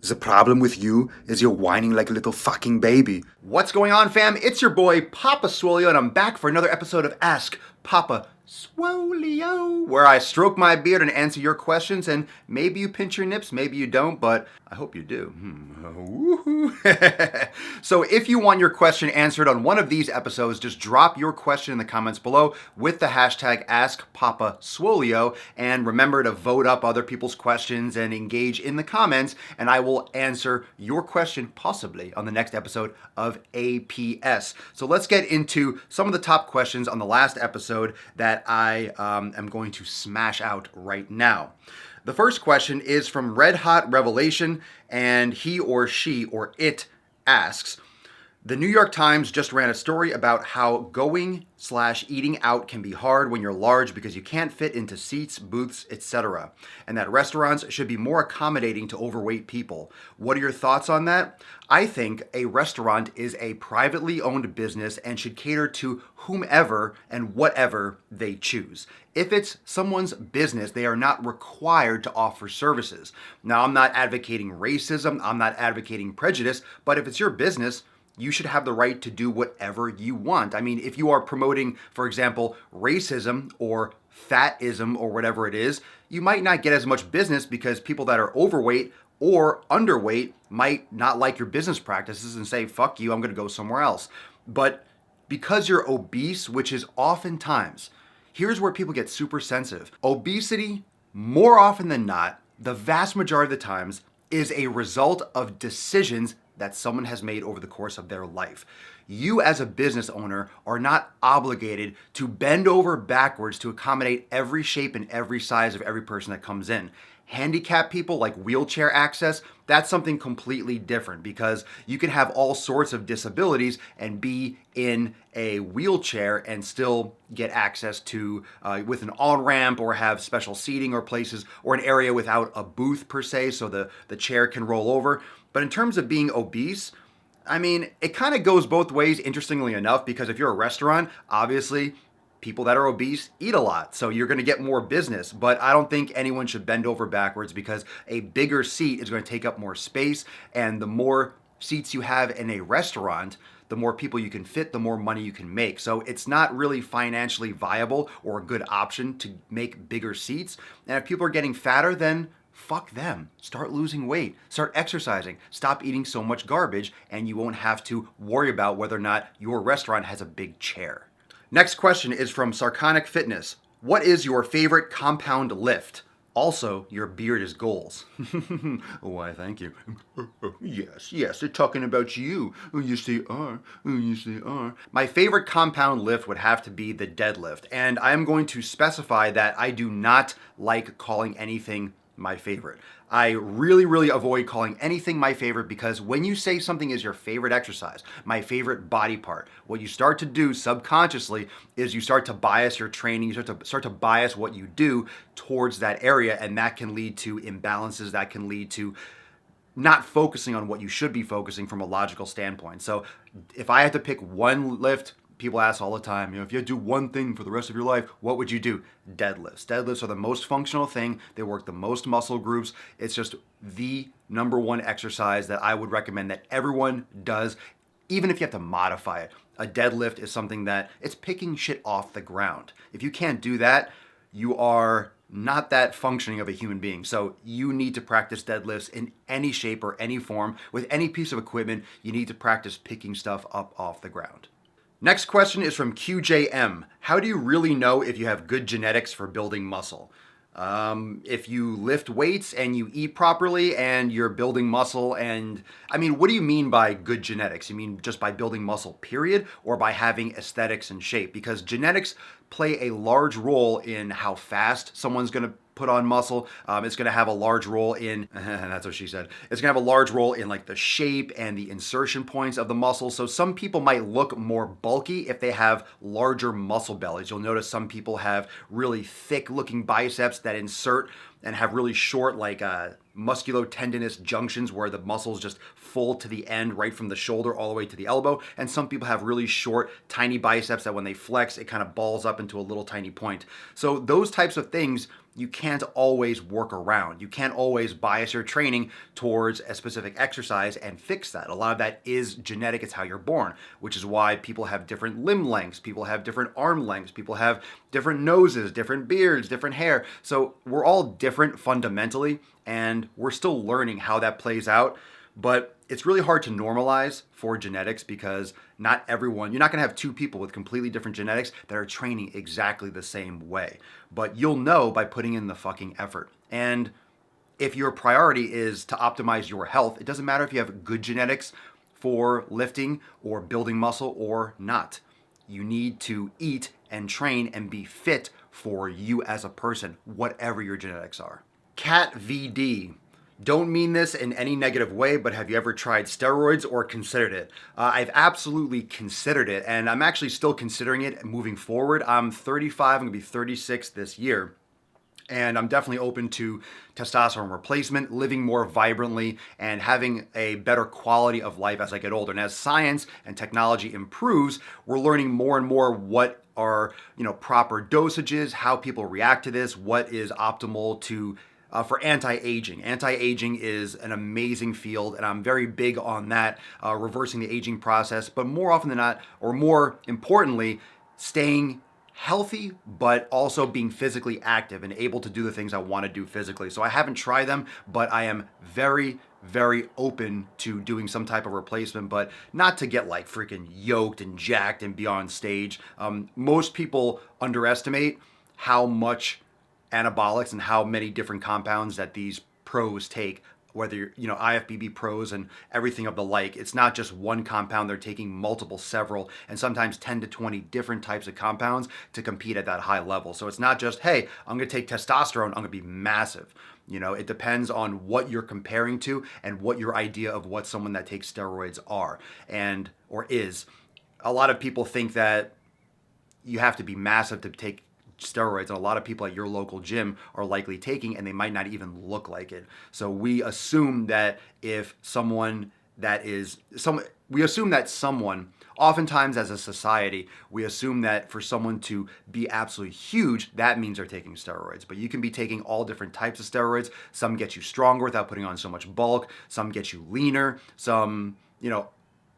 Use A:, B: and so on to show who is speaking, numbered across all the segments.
A: The problem with you is you're whining like a little fucking baby. What's going on, fam? It's your boy, Papa Swoleo, and I'm back for another episode of Ask Papa Swoleo, where I stroke my beard and answer your questions, and maybe you pinch your nips, maybe you don't, but I hope you do. Woohoo. So if you want your question answered on one of these episodes, just drop your question in the comments below with the hashtag AskPapaSwoleo, and remember to vote up other people's questions and engage in the comments, and I will answer your question possibly on the next episode of APS. So let's get into some of the top questions on the last episode that I am going to smash out right now. The first question is from Red Hot Revelation, and he or she or it asks, the New York Times just ran a story about how going/eating out can be hard when you're large because you can't fit into seats, booths, etc., and that restaurants should be more accommodating to overweight people. What are your thoughts on that? I think a restaurant is a privately owned business and should cater to whomever and whatever they choose. If it's someone's business, they are not required to offer services. Now, I'm not advocating racism, I'm not advocating prejudice, but if it's your business, you should have the right to do whatever you want. I mean, if you are promoting, for example, racism or fatism or whatever it is, you might not get as much business because people that are overweight or underweight might not like your business practices and say, fuck you, I'm gonna go somewhere else. But because you're obese, which is oftentimes, here's where people get super sensitive. Obesity, more often than not, the vast majority of the times, is a result of decisions that someone has made over the course of their life. You as a business owner are not obligated to bend over backwards to accommodate every shape and every size of every person that comes in. Handicapped people, like wheelchair access, that's something completely different because you can have all sorts of disabilities and be in a wheelchair and still get access to with an on-ramp or have special seating or places or an area without a booth per se, so the chair can roll over. But in terms of being obese, I mean, it kind of goes both ways, interestingly enough, because if you're a restaurant, obviously people that are obese eat a lot, so you're going to get more business. But I don't think anyone should bend over backwards because a bigger seat is going to take up more space, and the more seats you have in a restaurant, the more people you can fit, the more money you can make. So it's not really financially viable or a good option to make bigger seats. And if people are getting fatter, then fuck them. Start losing weight. Start exercising. Stop eating so much garbage, and you won't have to worry about whether or not your restaurant has a big chair. Next question is from Sarconic Fitness. What is your favorite compound lift? Also, your beard is goals. Why, thank you. Yes, they're talking about you. Oh, yes, they are. Oh, yes, they are. My favorite compound lift would have to be the deadlift, and I'm going to specify that I do not like calling anything my favorite. I really avoid calling anything my favorite because when you say something is your favorite exercise, my favorite body part, what you start to do subconsciously is you start to bias your training, you start to bias what you do towards that area, and that can lead to imbalances, that can lead to not focusing on what you should be focusing from a logical standpoint. So if I had to pick one lift, people ask all the time, if you had to do one thing for the rest of your life, what would you do? Deadlifts. Deadlifts are the most functional thing. They work the most muscle groups. It's just the number one exercise that I would recommend that everyone does, even if you have to modify it. A deadlift is something that it's picking shit off the ground. If you can't do that, you are not that functioning of a human being. So you need to practice deadlifts in any shape or any form with any piece of equipment. You need to practice picking stuff up off the ground. Next question is from QJM. How do you really know if you have good genetics for building muscle? If you lift weights and you eat properly and you're building muscle, and I mean, what do you mean by good genetics? You mean just by building muscle, period, or by having aesthetics and shape? Because genetics play a large role in how fast someone's going to put on muscle. It's going to have a large role in, that's what she said, it's going to have a large role in like the shape and the insertion points of the muscle. So some people might look more bulky if they have larger muscle bellies. You'll notice some people have really thick looking biceps that insert and have really short like musculotendinous junctions where the muscles just full to the end right from the shoulder all the way to the elbow. And some people have really short, tiny biceps that when they flex, it kind of balls up into a little tiny point. So those types of things you can't always work around. You can't always bias your training towards a specific exercise and fix that. A lot of that is genetic. It's how you're born, which is why people have different limb lengths, people have different arm lengths, people have different noses, different beards, different hair. So we're all different fundamentally, and we're still learning how that plays out. But it's really hard to normalize for genetics because not everyone, you're not going to have two people with completely different genetics that are training exactly the same way. But you'll know by putting in the fucking effort. And if your priority is to optimize your health, it doesn't matter if you have good genetics for lifting or building muscle or not. You need to eat and train and be fit for you as a person, whatever your genetics are. Cat VD. Don't mean this in any negative way, but have you ever tried steroids or considered it? I've absolutely considered it, and I'm actually still considering it moving forward. I'm 35, I'm gonna be 36 this year. And I'm definitely open to testosterone replacement, living more vibrantly, and having a better quality of life as I get older. And as science and technology improves, we're learning more and more what are proper dosages, how people react to this, what is optimal to for anti-aging. Anti-aging is an amazing field, and I'm very big on that, reversing the aging process. But more often than not, or more importantly, staying healthy, but also being physically active and able to do the things I want to do physically. So I haven't tried them, but I am very, very open to doing some type of replacement, but not to get like freaking yoked and jacked and be on stage. Most people underestimate how much anabolics and how many different compounds that these pros take, whether you're, IFBB pros and everything of the like. It's not just one compound, they're taking multiple, several, and sometimes 10 to 20 different types of compounds to compete at that high level. So it's not just, hey, I'm gonna take testosterone, I'm gonna be massive. It depends on what you're comparing to and what your idea of what someone that takes steroids are or is. A lot of people think that you have to be massive to take steroids, and a lot of people at your local gym are likely taking, and they might not even look like it. So we assume that oftentimes as a society, we assume that for someone to be absolutely huge, that means they're taking steroids. But you can be taking all different types of steroids. Some get you stronger without putting on so much bulk. Some get you leaner. Some,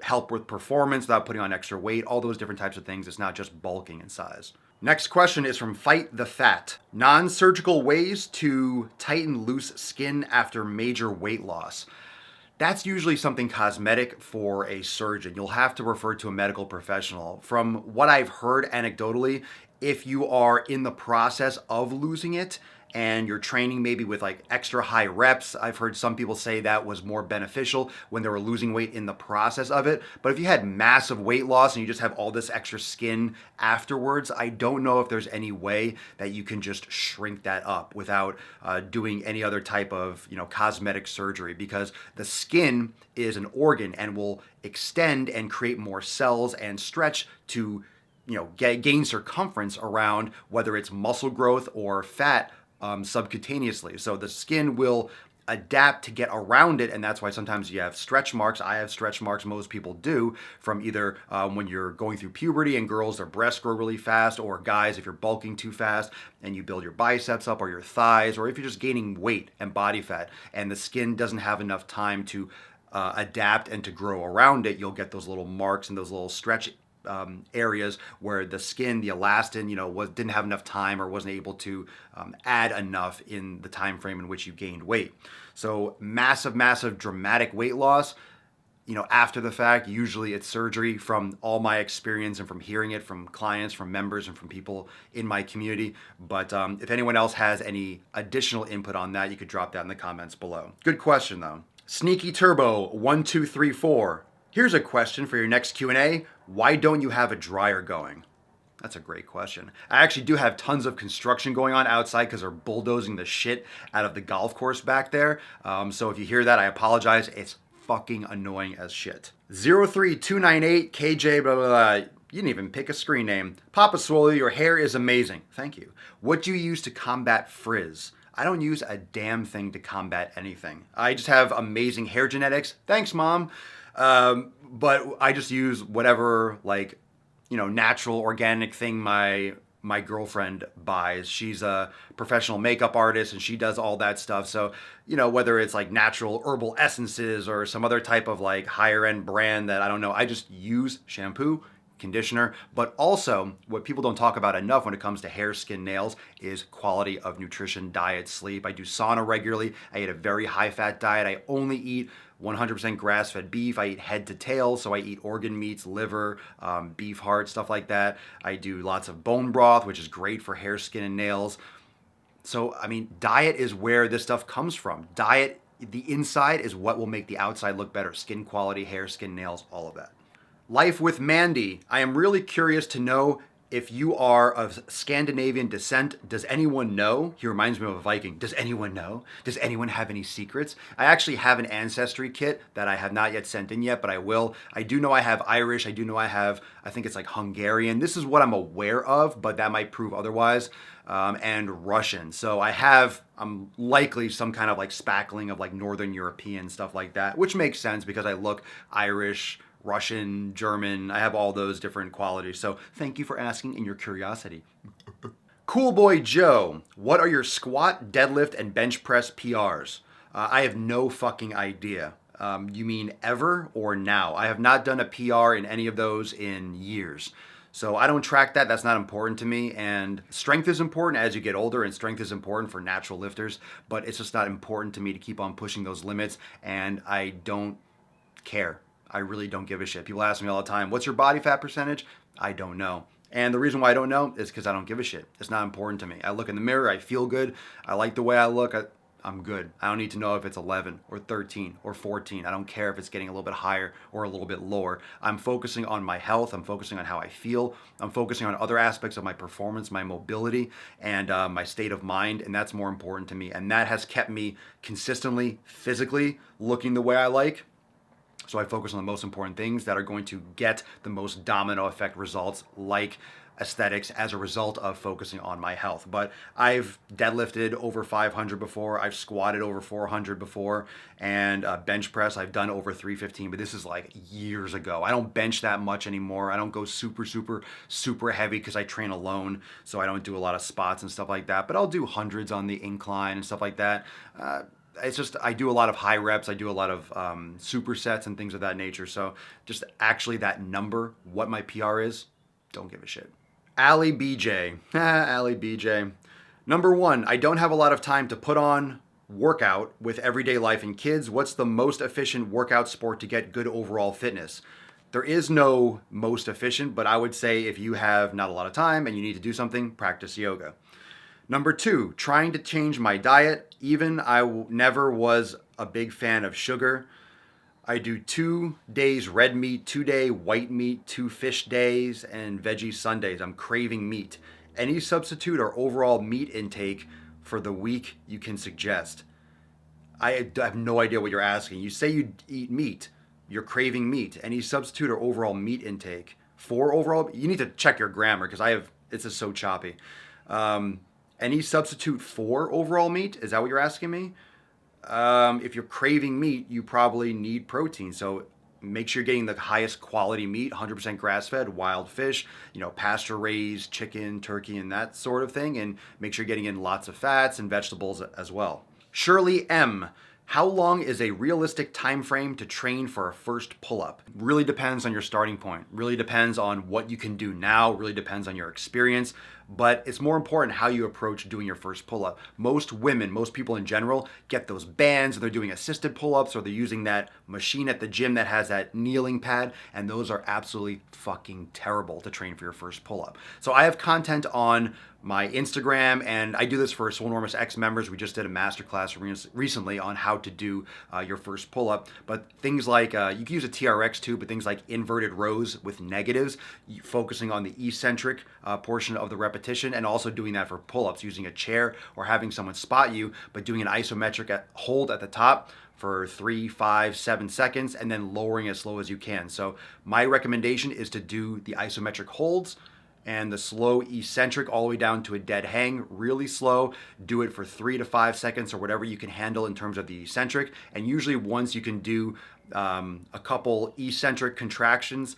A: help with performance without putting on extra weight. All those different types of things. It's not just bulking in size. Next question is from Fight the Fat. Non-surgical ways to tighten loose skin after major weight loss. That's usually something cosmetic for a surgeon. You'll have to refer to a medical professional. From what I've heard anecdotally, if you are in the process of losing it and you're training maybe with like extra high reps, I've heard some people say that was more beneficial when they were losing weight in the process of it. But if you had massive weight loss and you just have all this extra skin afterwards, I don't know if there's any way that you can just shrink that up without doing any other type of cosmetic surgery, because the skin is an organ and will extend and create more cells and stretch to gain circumference around whether it's muscle growth or fat subcutaneously. So the skin will adapt to get around it, and that's why sometimes you have stretch marks. I have stretch marks, most people do, from either when you're going through puberty and girls, their breasts grow really fast, or guys, if you're bulking too fast and you build your biceps up or your thighs, or if you're just gaining weight and body fat and the skin doesn't have enough time to adapt and to grow around it, you'll get those little marks and those little stretch areas where the skin, the elastin, didn't have enough time or wasn't able to add enough in the time frame in which you gained weight. So massive, dramatic weight loss, after the fact, usually it's surgery, from all my experience and from hearing it from clients, from members, and from people in my community. But if anyone else has any additional input on that, you could drop that in the comments below. Good question though. Sneaky Turbo 1234. Here's a question for your next Q&A. Why don't you have a dryer going? That's a great question. I actually do have tons of construction going on outside because they're bulldozing the shit out of the golf course back there. So if you hear that, I apologize. It's fucking annoying as shit. 03298 KJ blah blah blah. You didn't even pick a screen name. Papa Swole, your hair is amazing. Thank you. What do you use to combat frizz? I don't use a damn thing to combat anything. I just have amazing hair genetics. Thanks, Mom. But I just use whatever natural organic thing my my girlfriend buys. She's a professional makeup artist and she does all that stuff. So, whether it's like natural herbal essences or some other type of like higher end brand that I don't know, I just use shampoo, conditioner, but also what people don't talk about enough when it comes to hair, skin, nails is quality of nutrition, diet, sleep. I do sauna regularly. I eat a very high fat diet. I only eat 100% grass-fed beef. I eat head to tail, so I eat organ meats, liver, beef heart, stuff like that. I do lots of bone broth, which is great for hair, skin, and nails. So, diet is where this stuff comes from. Diet, the inside is what will make the outside look better. Skin quality, hair, skin, nails, all of that. Life with Mandy. I am really curious to know if you are of Scandinavian descent. Does anyone know? He reminds me of a Viking. Does anyone know? Does anyone have any secrets? I actually have an ancestry kit that I have not yet sent in yet, but I will. I do know I have Irish. I do know I think it's like Hungarian. This is what I'm aware of, but that might prove otherwise. And Russian. So I'm likely some kind of like spackling of like Northern European stuff like that, which makes sense because I look Irish, Russian, German. I have all those different qualities. So thank you for asking and your curiosity. Cool Boy Joe, what are your squat, deadlift, and bench press PRs? I have no fucking idea. You mean ever or now? I have not done a PR in any of those in years. So I don't track that. That's not important to me. And strength is important as you get older, and strength is important for natural lifters, but it's just not important to me to keep on pushing those limits, and I don't care. I really don't give a shit. People ask me all the time, what's your body fat percentage? I don't know. And the reason why I don't know is because I don't give a shit. It's not important to me. I look in the mirror, I feel good, I like the way I look, I'm good. I don't need to know if it's 11 or 13 or 14. I don't care if it's getting a little bit higher or a little bit lower. I'm focusing on my health. I'm focusing on how I feel. I'm focusing on other aspects of my performance, my mobility, and my state of mind. And that's more important to me. And that has kept me consistently, physically looking the way I like. So I focus on the most important things that are going to get the most domino effect results, like aesthetics, as a result of focusing on my health. But I've deadlifted over 500 before, I've squatted over 400 before, and bench press I've done over 315, but this is like years ago. I don't bench that much anymore. I don't go super heavy because I train alone, so I don't do a lot of spots and stuff like that, but I'll do hundreds on the incline and stuff like that. It's just, I do a lot of high reps. I do a lot of supersets and things of that nature. So just actually that number, what my PR is, don't give a shit. Ali BJ. Ali BJ. Number one, I don't have a lot of time to put on workout with everyday life and kids. What's the most efficient workout sport to get good overall fitness? There is no most efficient, but I would say if you have not a lot of time and you need to do something, practice yoga. Number two, trying to change my diet. Even I never was a big fan of sugar. I do 2 days red meat, 2-day white meat, 2 fish days, and veggie Sundays. I'm craving meat. Any substitute or overall meat intake for the week you can suggest? I have no idea what you're asking. You say you eat meat. You're craving meat. Any substitute or overall meat intake for overall? You need to check your grammar because it's just so choppy. Any substitute for overall meat? Is that what you're asking me? If you're craving meat, you probably need protein. So make sure you're getting the highest quality meat, 100% grass-fed, wild fish, pasture-raised chicken, turkey, and that sort of thing. And make sure you're getting in lots of fats and vegetables as well. Shirley M. How long is a realistic time frame to train for a first pull-up? Really depends on your starting point. Really depends on what you can do now. Really depends on your experience. But it's more important how you approach doing your first pull-up. Most women, most people in general, get those bands, they're doing assisted pull-ups, or they're using that machine at the gym that has that kneeling pad, and those are absolutely fucking terrible to train for your first pull-up. So I have content on my Instagram, and I do this for Swolenormous X members. We just did a masterclass recently on how to do your first pull-up. But things like, you can use a TRX too, but things like inverted rows with negatives, focusing on the eccentric portion of the repetition, and also doing that for pull-ups, using a chair or having someone spot you, but doing an isometric hold at the top for 3, 5, 7 seconds, and then lowering as slow as you can. So my recommendation is to do the isometric holds and the slow eccentric all the way down to a dead hang, really slow. Do it for 3 to 5 seconds or whatever you can handle in terms of the eccentric. And usually once you can do a couple eccentric contractions,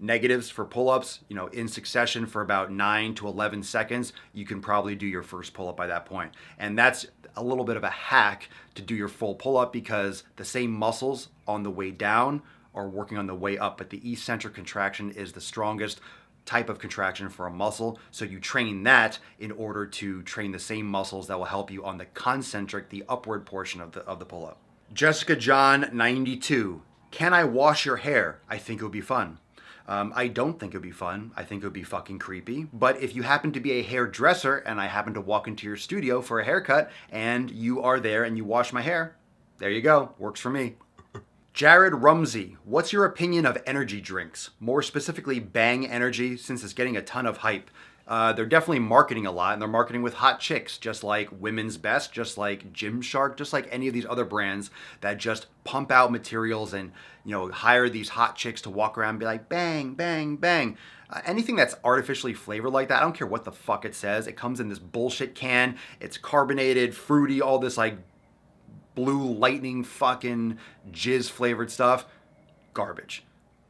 A: negatives for pull-ups, in succession for about 9 to 11 seconds, you can probably do your first pull-up by that point. And that's a little bit of a hack to do your full pull-up because the same muscles on the way down are working on the way up, but the eccentric contraction is the strongest type of contraction for a muscle. So you train that in order to train the same muscles that will help you on the concentric, the upward portion of the pull-up. Jessica John 92. Can I wash your hair? I think it would be fun. I don't think it would be fun. I think it would be fucking creepy. But if you happen to be a hairdresser and I happen to walk into your studio for a haircut and you are there and you wash my hair, there you go. Works for me. Jared Rumsey, what's your opinion of energy drinks? More specifically, Bang Energy, since it's getting a ton of hype. They're definitely marketing a lot, and they're marketing with hot chicks, just like Women's Best, just like Gymshark, just like any of these other brands that just pump out materials and, hire these hot chicks to walk around and be like, bang, bang, bang. Anything that's artificially flavored like that, I don't care what the fuck it says. It comes in this bullshit can. It's carbonated, fruity, all this like blue lightning fucking jizz flavored stuff. Garbage.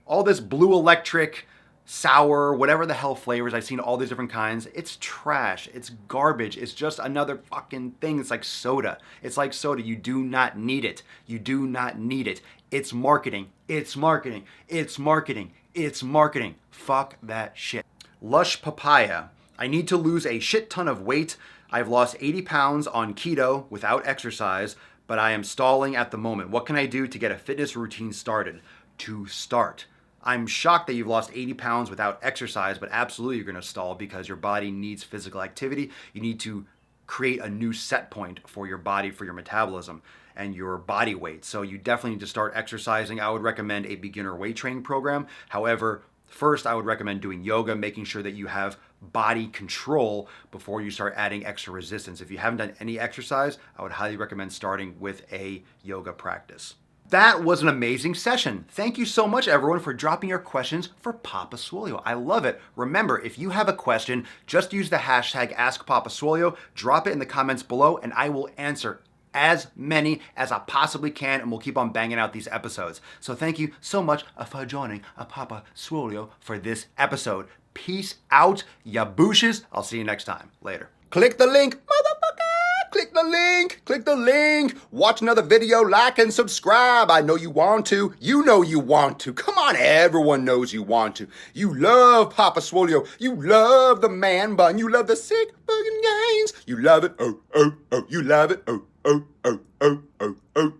A: All this blue electric, sour, whatever the hell flavors, I've seen all these different kinds. It's trash. It's garbage. It's just another fucking thing. It's like soda. It's like soda. You do not need it. You do not need it. It's marketing. It's marketing. It's marketing. It's marketing. Fuck that shit. Lush Papaya. I need to lose a shit ton of weight. I've lost 80 pounds on keto without exercise, but I am stalling at the moment. What can I do to get a fitness routine started? To start. I'm shocked that you've lost 80 pounds without exercise, but absolutely you're gonna stall because your body needs physical activity. You need to create a new set point for your body, for your metabolism and your body weight. So you definitely need to start exercising. I would recommend a beginner weight training program. However, first I would recommend doing yoga, making sure that you have body control before you start adding extra resistance. If you haven't done any exercise, I would highly recommend starting with a yoga practice. That was an amazing session. Thank you so much, everyone, for dropping your questions for Papa Swolio. I love it. Remember, if you have a question, just use the hashtag AskPapaSwolio, drop it in the comments below, and I will answer as many as I possibly can, and we'll keep on banging out these episodes. So thank you so much for joining Papa Swolio for this episode. Peace out, ya booshes. I'll see you next time. Later. Click the link, motherfucker! Click the link! Click the link! Watch another video, like and subscribe. I know you want to. You know you want to. Come on, everyone knows you want to. You love Papa Swolio. You love the man bun. You love the sick fucking gains. You love it. Oh, oh, oh. You love it. Oh, oh, oh, oh, oh, oh.